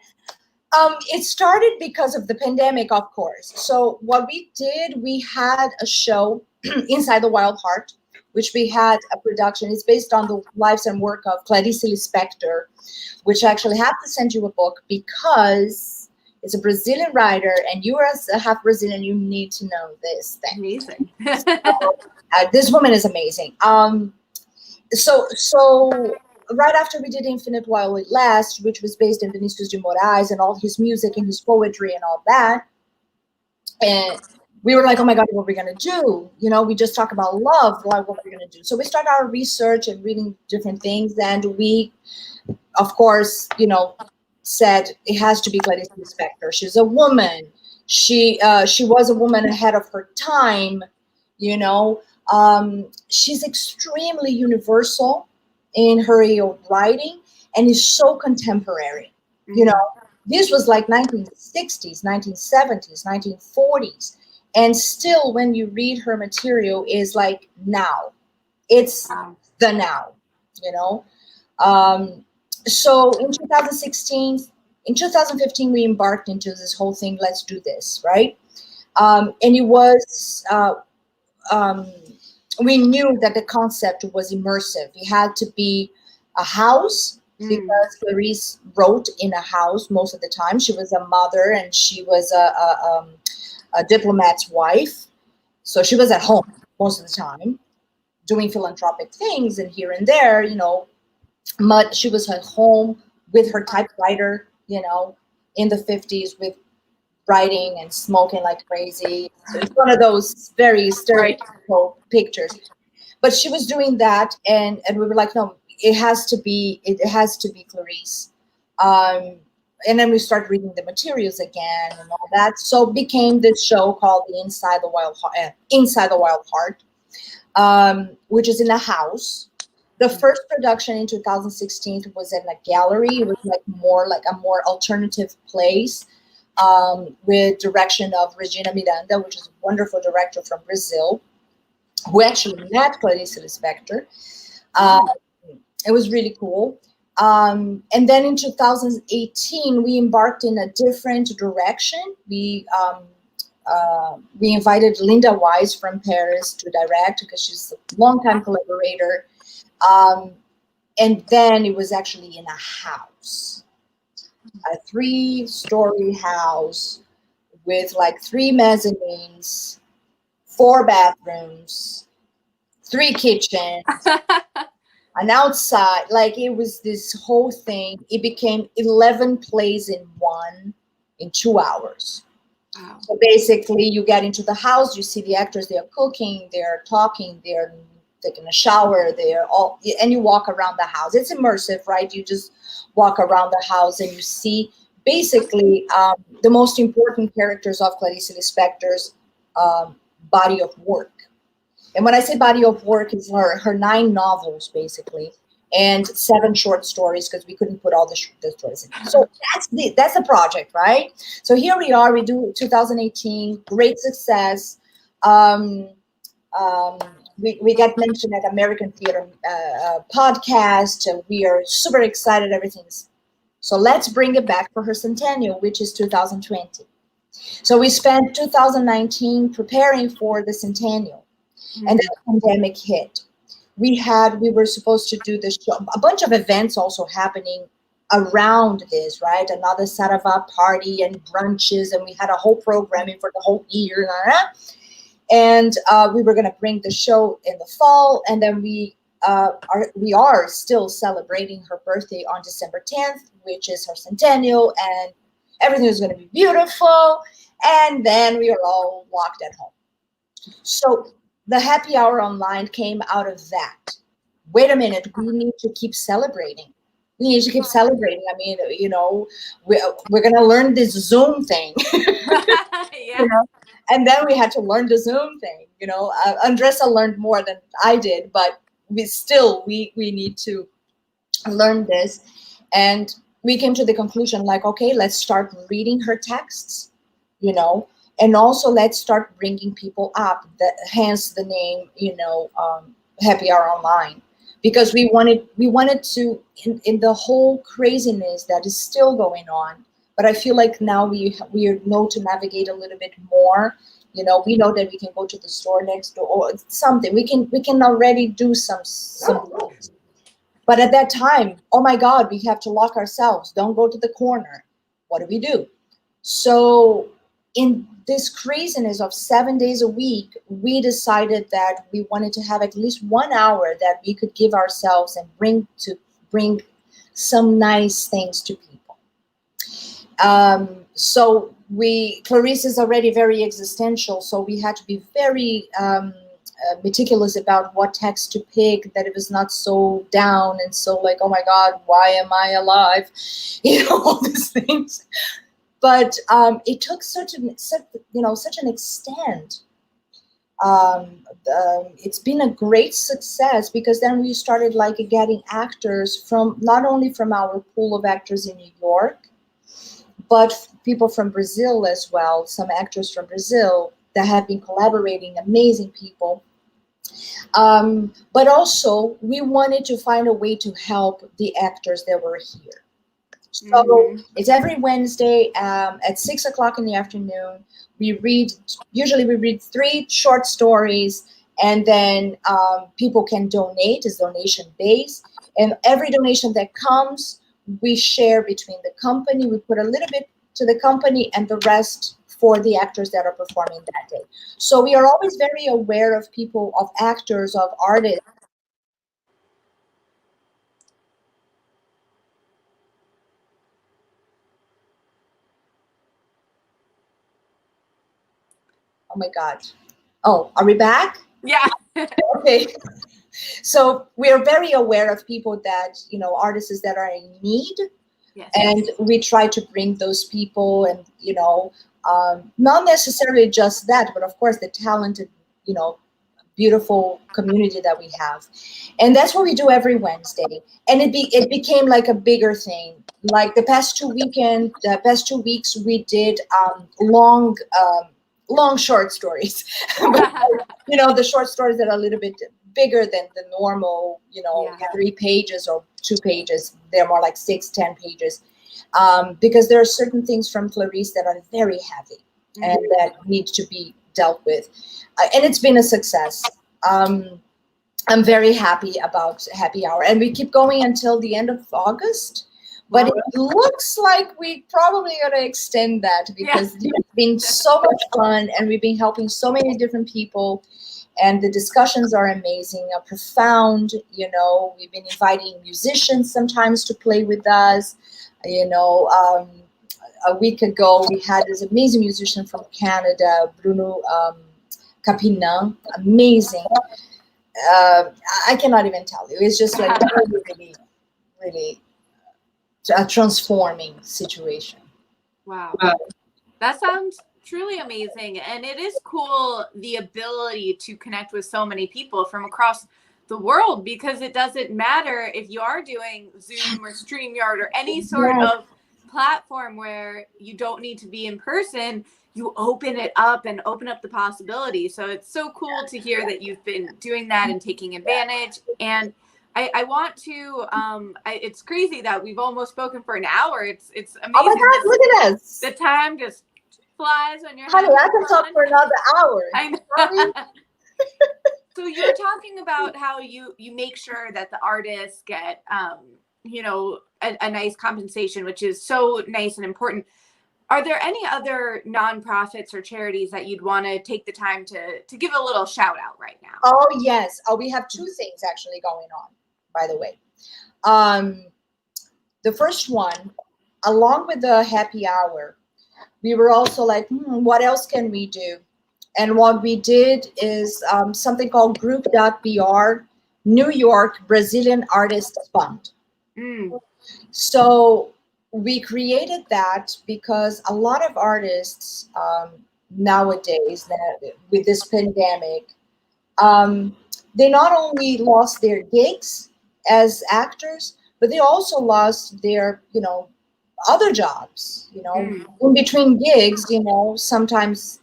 It started because of the pandemic, of course. So what we did, we had a show, Inside the Wild Heart, which we had a production. It's based on the lives and work of Clarice Lispector, which I actually have to send you a book because it's a Brazilian writer, and you as a half Brazilian, you need to know this thing. Amazing. This woman is amazing. So right after we did Infinite While It Lasts, which was based on Vinicius de Moraes and all his music and his poetry and all that, and we were like, oh my God, what are we going to do? You know, we just talk about love. Like, what are we going to do? So we started our research and reading different things. And we, of course, you know, said it has to be Clarice Lispector. She's a woman. She was a woman ahead of her time, you know. She's extremely universal in her writing and is so contemporary. Mm-hmm. You know, this was like 1960s, 1970s, 1940s. And still, when you read her material, is like now. It's the now, you know. So in 2015, we embarked into this whole thing. Let's do this, right? And it was, we knew that the concept was immersive. It had to be a house because Clarice wrote in a house most of the time. She was a mother and she was a diplomat's wife. So she was at home most of the time doing philanthropic things and here and there, you know. But she was at home with her typewriter, you know, in the 50s with writing and smoking like crazy. So it's one of those very stereotypical pictures. But she was doing that, and we were like, no, it has to be Clarice. And then we started reading the materials again and all that. So it became this show called the Inside the Wild Heart, which is in a house. The first production in 2016 was in a gallery. It was like a more alternative place with direction of Regina Miranda, which is a wonderful director from Brazil, who actually met Clarice Lispector. It was really cool. And then in 2018, we embarked in a different direction. We invited Linda Wise from Paris to direct because she's a longtime collaborator. And then it was actually in a house, a 3-story house with like 3 mezzanines, 4 bathrooms, 3 kitchens, an outside. Like it was this whole thing. It became 11 plays in 2 hours. Wow. So basically you get into the house, you see the actors, they're cooking, they're talking, they're taking a shower, and you walk around the house. It's immersive, right? You just walk around the house and you see basically the most important characters of Clarice Lispector's body of work. And when I say body of work, it's her 9 novels basically, and 7 short stories because we couldn't put all the stories in. So that's the project, right? So here we are. We do 2018, great success. We got mentioned at American Theater podcast. We are super excited. Everything's so. Let's bring it back for her centennial, which is 2020. So we spent 2019 preparing for the centennial, and then the pandemic hit. We were supposed to do this show, a bunch of events also happening around this, right? Another Sarava party and brunches, and we had a whole programming for the whole year. And we were going to bring the show in the fall, and then we are still celebrating her birthday on December 10th, which is her centennial, and everything is going to be beautiful. And then we are all locked at home. So the happy hour online came out of that. Wait a minute, we need to keep celebrating. We need to keep celebrating. I mean, you know, we're going to learn this Zoom thing. Yeah. You know? And then we had to learn the Zoom thing. Andressa learned more than I did, but we need to learn this. And we came to the conclusion, like, okay, let's start reading her texts, and also let's start bringing people up, hence the name, Happy Hour Online, because we wanted to, in the whole craziness that is still going on, but I feel like now we know to navigate a little bit more. We know that we can go to the store next door or something. We can already do some things. But at that time, oh my God, we have to lock ourselves. Don't go to the corner. What do we do? So in this craziness of 7 days a week, we decided that we wanted to have at least 1 hour that we could give ourselves and bring some nice things to people. So Clarice is already very existential, so we had to be very meticulous about what text to pick, that it was not so down and so like, oh my God, why am I alive? All these things. But it took such an extent. It's been a great success, because then we started like getting actors from not only from our pool of actors in New York, but people from Brazil as well, some actors from Brazil that have been collaborating, amazing people. But also we wanted to find a way to help the actors that were here. So it's every Wednesday at 6 o'clock in the afternoon. Usually we read 3 short stories, and then people can donate. It's donation based, and every donation that comes, we share between the company. We put a little bit to the company and the rest for the actors that are performing that day. So we are always very aware of people, of actors, of artists. Oh my God. Oh, are we back? Yeah. Okay. So we are very aware of people that, artists that are in need. Yes. And we try to bring those people, and, not necessarily just that, but of course the talented, beautiful community that we have. And that's what we do every Wednesday. And it became like a bigger thing. Like the past 2 weeks, we did long short stories. The short stories that are a little bit bigger than the normal, 3 pages or 2 pages. They're more like 6-10 pages. Because there are certain things from Clarice that are very heavy and that need to be dealt with. And it's been a success. I'm very happy about Happy Hour. And we keep going until the end of August. But it looks like we probably got to extend that, because it's been so much fun, and we've been helping so many different people, and the discussions are amazing, profound. We've been inviting musicians sometimes to play with us. A week ago, we had this amazing musician from Canada, Bruno Capinan, amazing. I cannot even tell you. It's just like really, really a transforming situation. Wow. That sounds truly amazing. And it is cool, the ability to connect with so many people from across the world, because it doesn't matter if you are doing Zoom or StreamYard or any sort of platform where you don't need to be in person. You open it up and open up the possibility. So it's so cool to hear that you've been doing that and taking advantage. And I want to, it's crazy that we've almost spoken for an hour. It's amazing. Oh my God, look at us. The time just flies when you're Honey, I can talk for another hour. I know. So you're talking about how you make sure that the artists get, a nice compensation, which is so nice and important. Are there any other nonprofits or charities that you'd want to take the time to give a little shout out right now? Oh, yes. We have 2 things actually going on, by the way. The first one, along with the Happy Hour, we were also like, what else can we do? And what we did is something called Group.BR, New York Brazilian Artists Fund. So we created that because a lot of artists nowadays that with this pandemic, they not only lost their gigs as actors, but they also lost their, other jobs. Mm. In between gigs, sometimes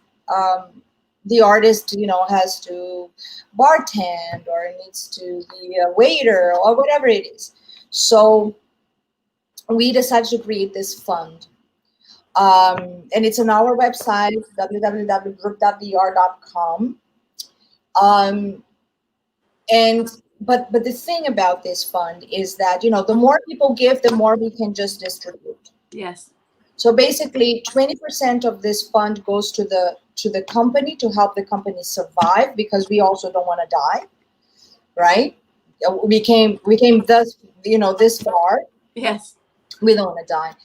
the artist, has to bartend or needs to be a waiter or whatever it is. So we decided to create this fund. And it's on our website, www.group.br.com. Um, and but the thing about this fund is that the more people give, the more we can just distribute. Yes. So basically 20% of this fund goes to the company to help the company survive, because we also don't want to die, right? We came this far. Yes. We don't want to die.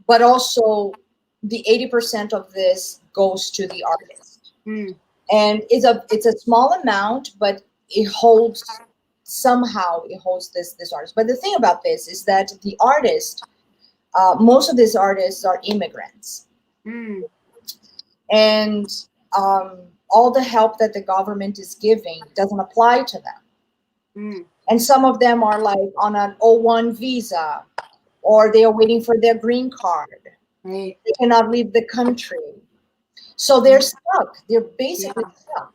But also the 80% of this goes to the artist. Mm. And it's a small amount, but it holds this artist. But the thing about this is that the artist, most of these artists are immigrants, Mm. and all the help that the government is giving doesn't apply to them. Mm. And some of them are like on an O1 visa, or they are waiting for their green card. Right. They cannot leave the country. So they're stuck. They're basically stuck.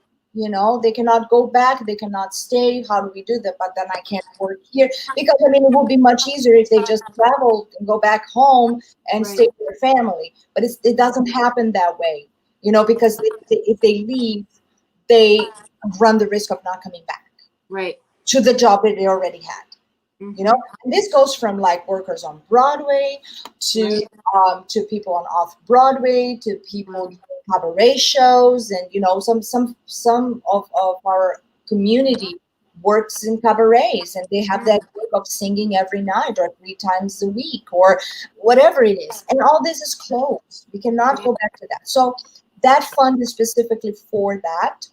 They cannot go back. They cannot stay. How do we do that? But then I can't work here. Because, it would be much easier if they just travel and go back home and Right. stay with their family. But it doesn't happen that way, because if they leave, they run the risk of not coming back Right. to the job that they already had. Mhm. And this goes from like workers on Broadway to Right. to people on off Broadway, to people Wow. doing cabaret shows, and some of our community works in cabarets, and they have that work of singing every night or 3 times a week or whatever it is, and all this is closed. We cannot go back to that. So that fund is specifically for that,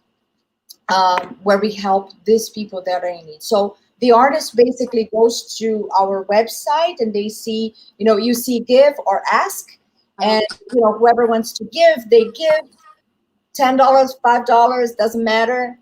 where we help these people that are in need. So the artist basically goes to our website and they see, you see give or ask, and whoever wants to give, they give $10, $5, doesn't matter,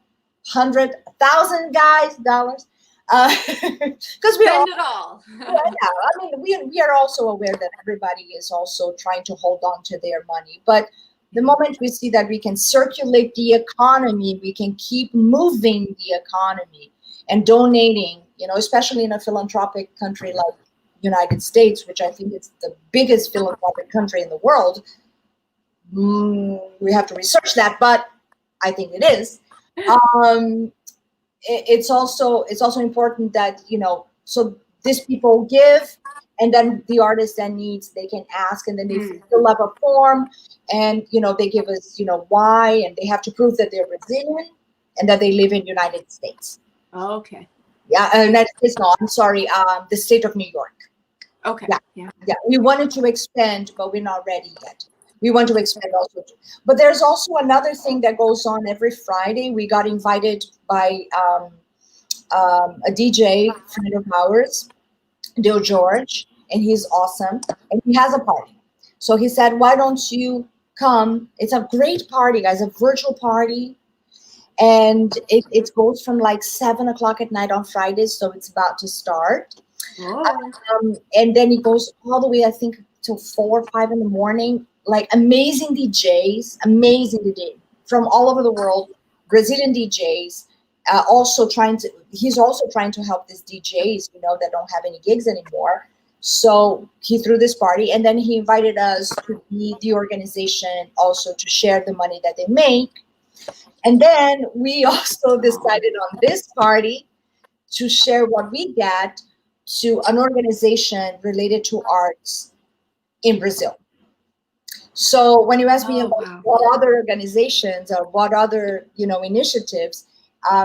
100, 1,000 dollars, because we all. Spend it all. Yeah, I mean, we are also aware that everybody is also trying to hold on to their money, but the moment we see that we can circulate the economy, we can keep moving the economy and donating, especially in a philanthropic country like United States, which I think is the biggest philanthropic country in the world. We have to research that, but I think it is. It's also important that, so these people give, and then the artist then needs, they can ask, and then they fill up a form, and they give us why, and they have to prove that they're Brazilian and that they live in the United States. Okay. Yeah, United States. No, I'm sorry. The state of New York. Okay. Yeah. We wanted to expand, but we're not ready yet. We want to expand also. But there's also another thing that goes on every Friday. We got invited by a DJ friend of ours, Dale George, and he's awesome. And he has a party. So he said, why don't you come? It's a great party, guys, a virtual party. And it goes from like 7 o'clock at night on Fridays. So it's about to start. Oh. And then it goes all the way, I think, till 4 or 5 in the morning. Like amazing DJs from all over the world, Brazilian DJs. He's also trying to help these DJs, that don't have any gigs anymore. So he threw this party, and then he invited us to be the organization, also to share the money that they make. And then we also decided on this party to share what we get to an organization related to arts in Brazil. So when you ask me about what other organizations or what other, initiatives,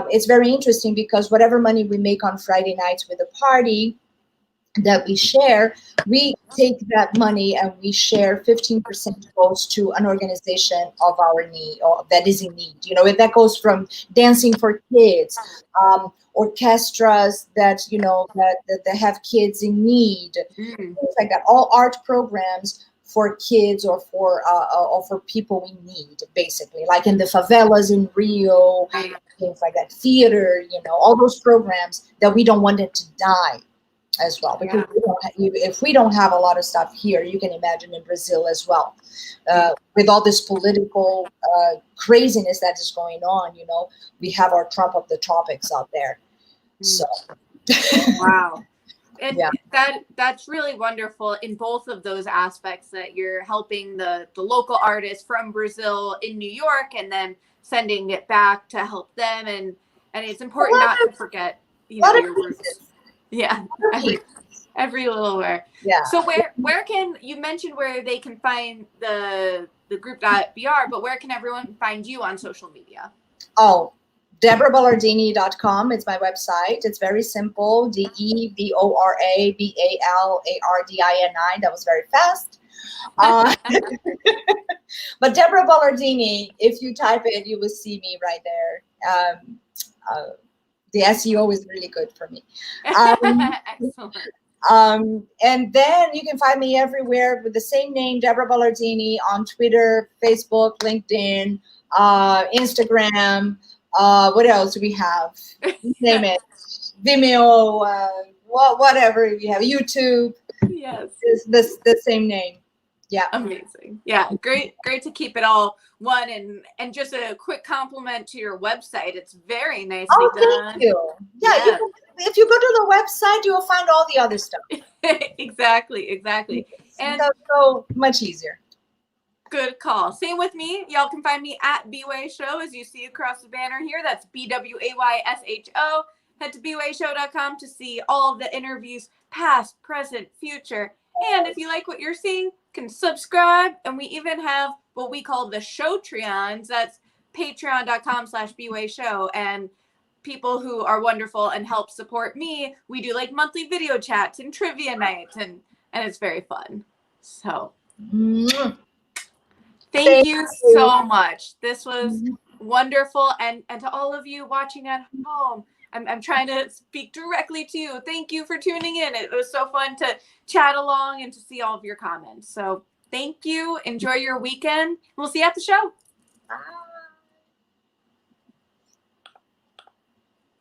it's very interesting, because whatever money we make on Friday nights with the party that we share, we take that money and we share 15% goes to an organization of our need, or that is in need. That goes from Dancing for Kids, orchestras that that have kids in need, things like that. All art programs for kids or for people we need, basically, like in the favelas in Rio, Right. things like that, theater, all those programs that we don't want them to die as well, because if we don't have a lot of stuff here, you can imagine in Brazil as well, with all this political craziness that is going on. We have our Trump of the tropics out there. So wow. And yeah, that's really wonderful in both of those aspects, that you're helping the local artists from Brazil in New York and then sending it back to help them, and it's important not to forget your roots. Yeah, every little where. Yeah. So where can you mention where they can find the Group.BR, but where can everyone find you on social media? Oh, DeboraBalardini.com is my website. It's very simple. DeboraBalardini. That was very fast. But Debora Balardini, if you type it, you will see me right there. The SEO is really good for me. Excellent. And then you can find me everywhere with the same name, Debora Balardini, on Twitter, Facebook, LinkedIn, Instagram. What else do we have? Name it. Vimeo, whatever we have. YouTube. Yes. Is the same name. Yeah. Amazing. Yeah. Great to keep it all one. And just a quick compliment to your website. It's very nicely done. Thank you. Yeah. If you go to the website, you will find all the other stuff. Exactly. And so much easier. Good call. Same with me. Y'all can find me at bwaySHO, as you see across the banner here. That's bwaySHO. Head to bwaySHO.com to see all of the interviews, past, present, future. And if you like what you're seeing, you can subscribe. And we even have what we call the Showtreons. That's patreon.com/bwaySHO. And people who are wonderful and help support me, we do like monthly video chats and trivia nights, and it's very fun. So Thank you so much. This was wonderful. And to all of you watching at home, I'm trying to speak directly to you. Thank you for tuning in. It was so fun to chat along and to see all of your comments. So thank you. Enjoy your weekend. We'll see you at the show.